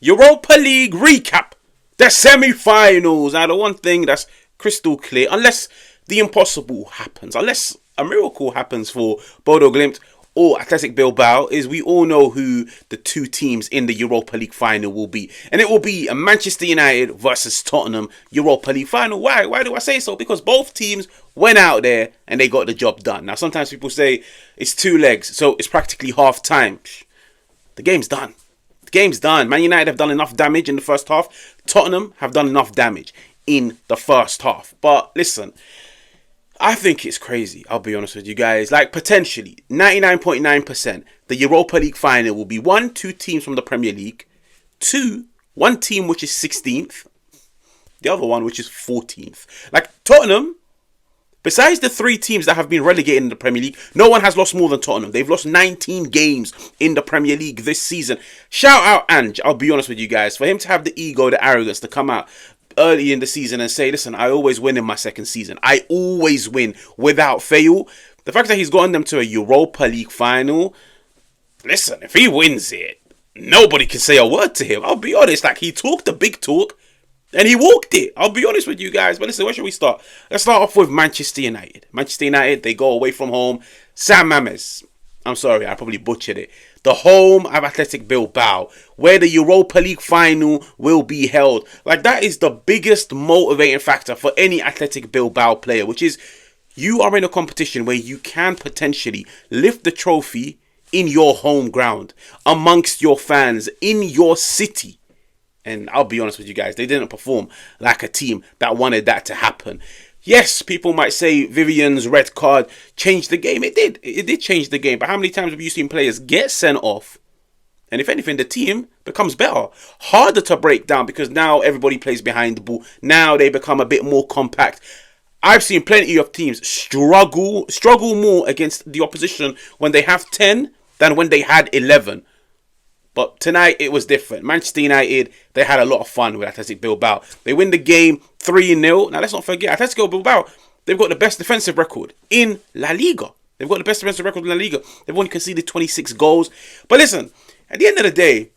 Europa League recap. The semi-finals. Now, the one thing that's crystal clear, unless the impossible happens, unless a miracle happens for Bodo Glimt or Athletic Bilbao, is we all know who the two teams in the Europa League final will be. And it will be a Manchester United versus Tottenham Europa League final. Why? Why do I say so? Because both teams went out there and they got the job done. Now, sometimes people say it's 2 legs, so it's practically half time. The game's done. The game's done. Man United have done enough damage in the first half. Tottenham have done enough damage in the first half. But listen, I think it's crazy, I'll be honest with you guys. Like, potentially, 99.9%, the Europa League final will be 1, 2 teams from the Premier League. 2, 1 team which is 16th. The other one which is 14th. Like, Tottenham, besides the 3 teams that have been relegated in the Premier League, no one has lost more than Tottenham. They've lost 19 games in the Premier League this season. Shout out Ange, I'll be honest with you guys. For him to have the ego, the arrogance to come out early in the season and say, listen, I always win in my second season. I always win without fail. The fact that he's gotten them to a Europa League final, listen, if he wins it, nobody can say a word to him. I'll be honest, like, he talked the big talk and he walked it. I'll be honest with you guys. But listen, where should we start? Let's start off with Manchester United. Manchester United, they go away from home. San Mamés. I'm sorry, I probably butchered it. The home of Athletic Bilbao, where the Europa League final will be held. Like, that is the biggest motivating factor for any Athletic Bilbao player, which is you are in a competition where you can potentially lift the trophy in your home ground, amongst your fans, in your city. And I'll be honest with you guys, they didn't perform like a team that wanted that to happen. Yes, people might say Vivian's red card changed the game. It did. It did change the game. But how many times have you seen players get sent off? And if anything, the team becomes better. Harder to break down because now everybody plays behind the ball. Now they become a bit more compact. I've seen plenty of teams struggle more against the opposition when they have 10 than when they had 11. But tonight, it was different. Manchester United, they had a lot of fun with Athletic Bilbao. They win the game 3-0. Now, let's not forget, Athletic Bilbao, they've got the best defensive record in La Liga. They've got the best defensive record in La Liga. They've only conceded 26 goals. But listen, at the end of the day,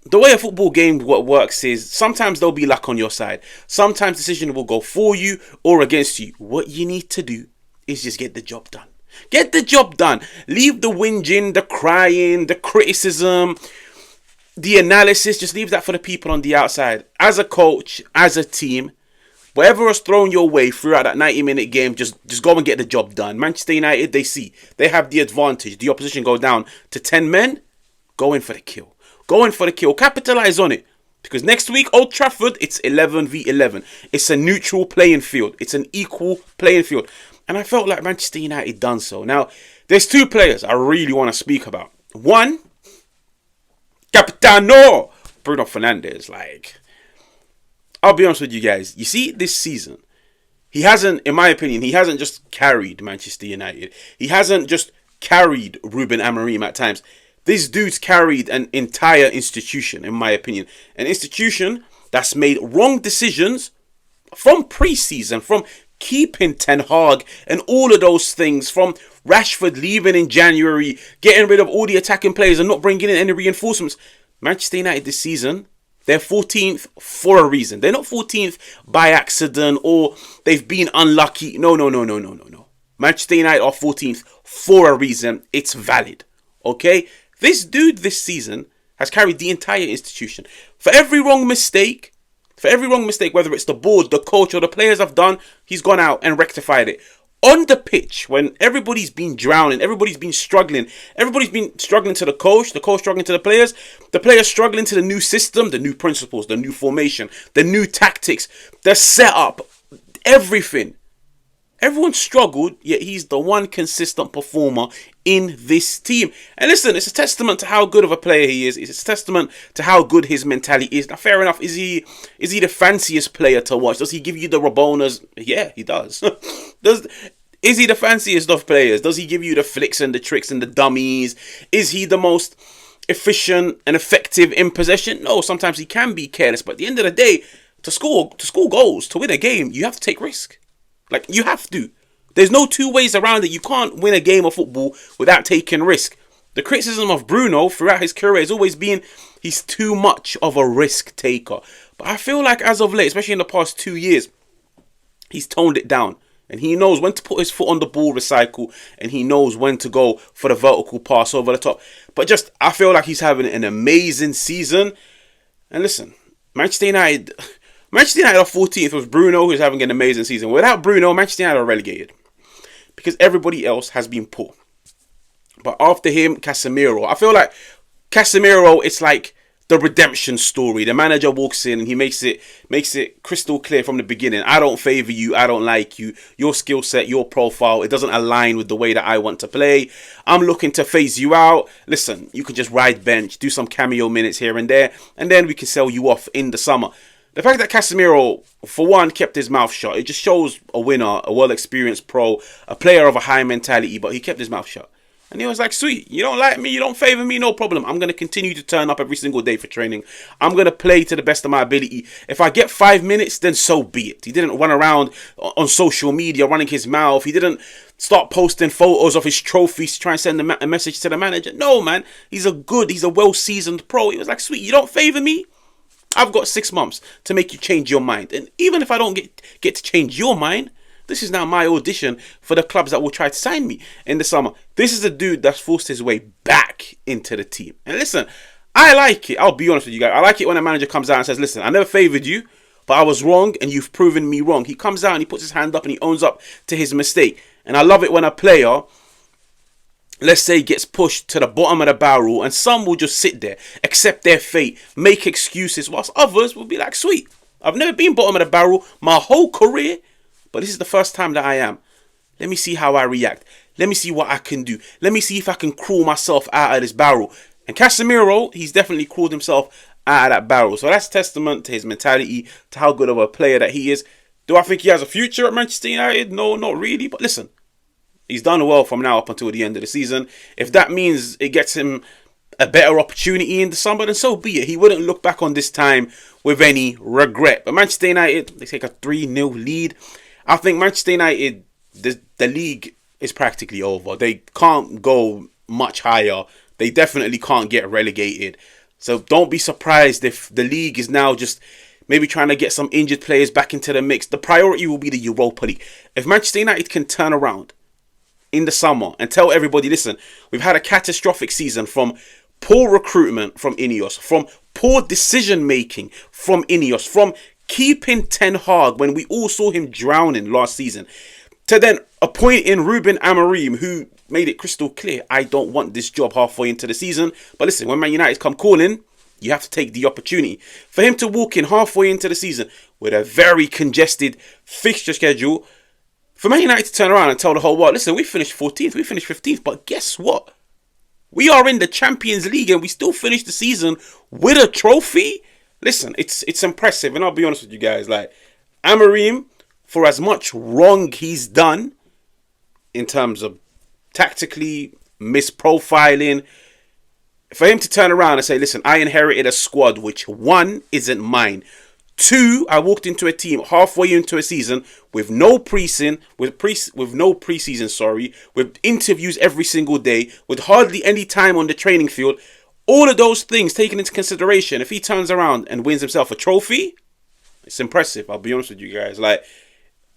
the way a football game works is sometimes there'll be luck on your side. Sometimes decision will go for you or against you. What you need to do is just get the job done. Get the job done. Leave the whinging, the crying, the criticism, the analysis, just leave that for the people on the outside. As a coach, as a team, whatever is thrown your way throughout that 90-minute game, just go and get the job done. Manchester United, they have the advantage. The opposition go down to 10 men. Go in for the kill. Go in for the kill. Capitalise on it. Because next week, Old Trafford, it's 11v11. It's a neutral playing field. It's an equal playing field. And I felt like Manchester United done so. Now, there's 2 players I really want to speak about. One, Capitano Bruno Fernandes. Like, I'll be honest with you guys. You see, this season, he hasn't, in my opinion, he hasn't just carried Manchester United. He hasn't just carried Ruben Amorim at times. This dude's carried an entire institution, in my opinion. An institution that's made wrong decisions from pre-season, from keeping Ten Hag and all of those things, from Rashford leaving in January, getting rid of all the attacking players and not bringing in any reinforcements. Manchester United this season, they're 14th for a reason. They're not 14th by accident or they've been unlucky. No. Manchester United are 14th for a reason. It's valid. Okay? This dude this season has carried the entire institution. For every wrong mistake, whether it's the board, the coach, or the players have done, he's gone out and rectified it. On the pitch, when everybody's been drowning, everybody's been struggling to the coach struggling to the players struggling to the new system, the new principles, the new formation, the new tactics, the setup, everything. Everyone struggled, yet he's the one consistent performer in this team. And listen, it's a testament to how good of a player he is. It's a testament to how good his mentality is. Now, fair enough, is he the fanciest player to watch? Does he give you the Rabonas? Yeah, he does. Is he the fanciest of players? Does he give you the flicks and the tricks and the dummies? Is he the most efficient and effective in possession? No, sometimes he can be careless. But at the end of the day, to score goals, to win a game, you have to take risk. Like, you have to. There's no 2 ways around it. You can't win a game of football without taking risk. The criticism of Bruno throughout his career has always been He's too much of a risk taker. But I feel like as of late, especially in the past 2 years, he's toned it down. And he knows when to put his foot on the ball, recycle, and he knows when to go for the vertical pass over the top. But just, I feel like he's having an amazing season. And listen, Manchester United are 14th with Bruno, who's having an amazing season. Without Bruno, Manchester United are relegated. Because everybody else has been poor. But after him, Casemiro. I feel like Casemiro, it's like the redemption story. The manager walks in and he makes it crystal clear from the beginning. I don't favour you. I don't like you. Your skill set, your profile, it doesn't align with the way that I want to play. I'm looking to phase you out. Listen, you can just ride bench, do some cameo minutes here and there, and then we can sell you off in the summer. The fact that Casemiro, for one, kept his mouth shut, it just shows a winner, a well-experienced pro, a player of a high mentality, but he kept his mouth shut. And he was like, sweet, you don't like me, you don't favour me, no problem. I'm going to continue to turn up every single day for training. I'm going to play to the best of my ability. If I get 5 minutes, then so be it. He didn't run around on social media running his mouth. He didn't start posting photos of his trophies to try and send a message to the manager. No, man, he's a well-seasoned pro. He was like, sweet, you don't favour me? I've got 6 months to make you change your mind. And even if I don't get to change your mind, this is now my audition for the clubs that will try to sign me in the summer. This is the dude that's forced his way back into the team. And listen, I like it. I'll be honest with you guys. I like it when a manager comes out and says, listen, I never favoured you, but I was wrong and you've proven me wrong. He comes out and he puts his hand up and he owns up to his mistake. And I love it when a player, let's say, gets pushed to the bottom of the barrel and some will just sit there, accept their fate, make excuses, whilst others will be like, sweet, I've never been bottom of the barrel my whole career, but this is the first time that I am. Let me see how I react. Let me see what I can do. Let me see if I can crawl myself out of this barrel. And Casemiro, he's definitely crawled himself out of that barrel. So that's testament to his mentality, to how good of a player that he is. Do I think he has a future at Manchester United? No, not really. But listen, he's done well from now up until the end of the season. If that means it gets him a better opportunity in the summer, then so be it. He wouldn't look back on this time with any regret. But Manchester United, they take a 3-0 lead. I think Manchester United, the league is practically over. They can't go much higher. They definitely can't get relegated. So don't be surprised if the league is now just maybe trying to get some injured players back into the mix. The priority will be the Europa League. If Manchester United can turn around in the summer and tell everybody, listen, we've had a catastrophic season from poor recruitment from Ineos, from poor decision making from Ineos, from keeping Ten Hag when we all saw him drowning last season, to then appointing Ruben Amorim, who made it crystal clear, I don't want this job halfway into the season. But listen, when Man United come calling, you have to take the opportunity. For him to walk in halfway into the season with a very congested fixture schedule, for Man United to turn around and tell the whole world, listen, we finished 14th, we finished 15th, but guess what? We are in the Champions League and we still finished the season with a trophy. Listen, it's impressive. And I'll be honest with you guys, like, Amorim, for as much wrong he's done in terms of tactically misprofiling, for him to turn around and say, listen, I inherited a squad which, one, isn't mine. Two, I walked into a team halfway into a season with no preseason, with interviews every single day, with hardly any time on the training field. All of those things taken into consideration, if he turns around and wins himself a trophy, it's impressive. I'll be honest with you guys. Like,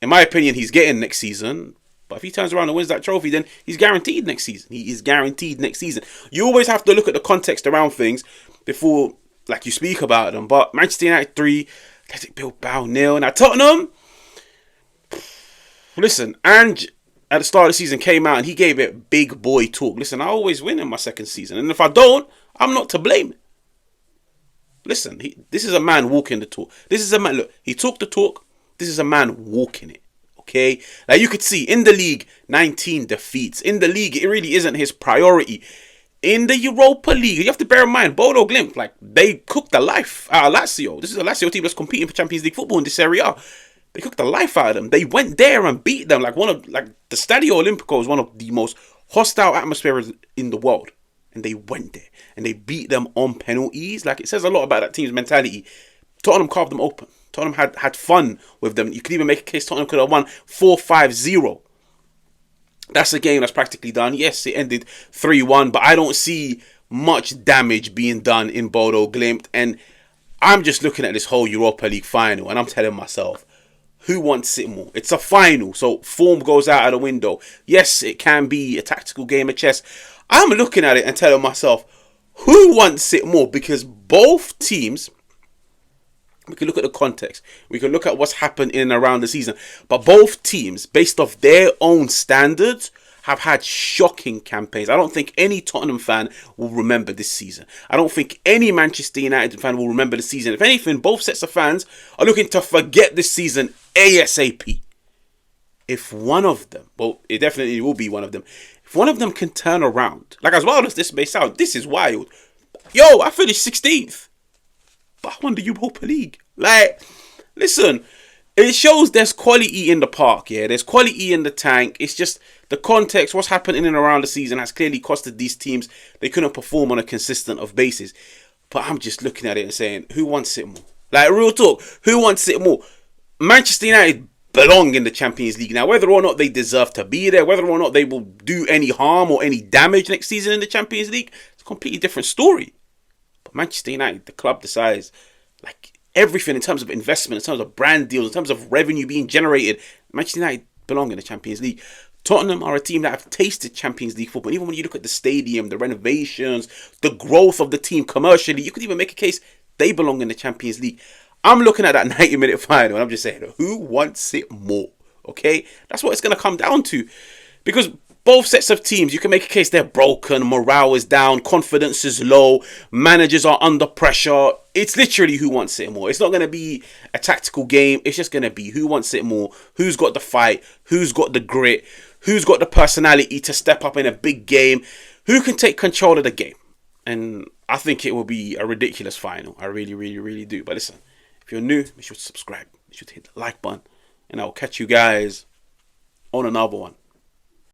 in my opinion, he's getting next season. But if he turns around and wins that trophy, then he's guaranteed next season. He is guaranteed next season. You always have to look at the context around things before, like, you speak about them. But Manchester United 3, Athletic Bilbao 0. Now, Tottenham, listen, Ange at the start of the season came out and he gave it big boy talk. Listen, I always win in my second season. And if I don't, I'm not to blame. Listen, this is a man walking the talk. This is a man, look, he talked the talk. This is a man walking it. Okay? Like you could see, in the league, 19 defeats. In the league, it really isn't his priority. In the Europa League, you have to bear in mind, Bodo Glimt, like, they cooked the life out of Lazio. This is a Lazio team that's competing for Champions League football in this Serie A. They cooked the life out of them. They went there and beat them. Like the Stadio Olimpico is one of the most hostile atmospheres in the world. And they went there and they beat them on penalties. Like, it says a lot about that team's mentality. Tottenham carved them open. Tottenham had fun with them. You could even make a case Tottenham could have won 4-5-0. That's a game that's practically done. Yes, it ended 3-1, but I don't see much damage being done in Bodo Glimt. And I'm just looking at this whole Europa League final and I'm telling myself, who wants it more? It's a final, so form goes out of the window. Yes, it can be a tactical game of chess. I'm looking at it and telling myself, who wants it more? Because both teams, we can look at the context. We can look at what's happened in and around the season. But both teams, based off their own standards, have had shocking campaigns. I don't think any Tottenham fan will remember this season. I don't think any Manchester United fan will remember the season. If anything, both sets of fans are looking to forget this season ASAP. If one of them, well, it definitely will be one of them, if one of them can turn around, like as wild as this may sound, this is wild. Yo, I finished 16th, but I won the Europa League. Like, listen, it shows there's quality in the park, yeah. There's quality in the tank. It's just the context, what's happened in and around the season has clearly costed these teams. They couldn't perform on a consistent of basis. But I'm just looking at it and saying, who wants it more? Like, real talk, who wants it more? Manchester United belong in the Champions League. Now, whether or not they deserve to be there, whether or not they will do any harm or any damage next season in the Champions League, it's a completely different story. But Manchester United, the club decides, like, everything in terms of investment, in terms of brand deals, in terms of revenue being generated, Manchester United belong in the Champions League. Tottenham are a team that have tasted Champions League football. Even when you look at the stadium, the renovations, the growth of the team commercially, you could even make a case they belong in the Champions League. I'm looking at that 90-minute final and I'm just saying, who wants it more? Okay? That's what it's going to come down to. Because both sets of teams, you can make a case they're broken, morale is down, confidence is low, managers are under pressure. It's literally who wants it more. It's not going to be a tactical game. It's just going to be who wants it more, who's got the fight, who's got the grit, who's got the personality to step up in a big game, who can take control of the game. And I think it will be a ridiculous final. I really, really, really do. But listen, if you're new, make sure to subscribe. Make sure to hit the like button. And I will catch you guys on another one.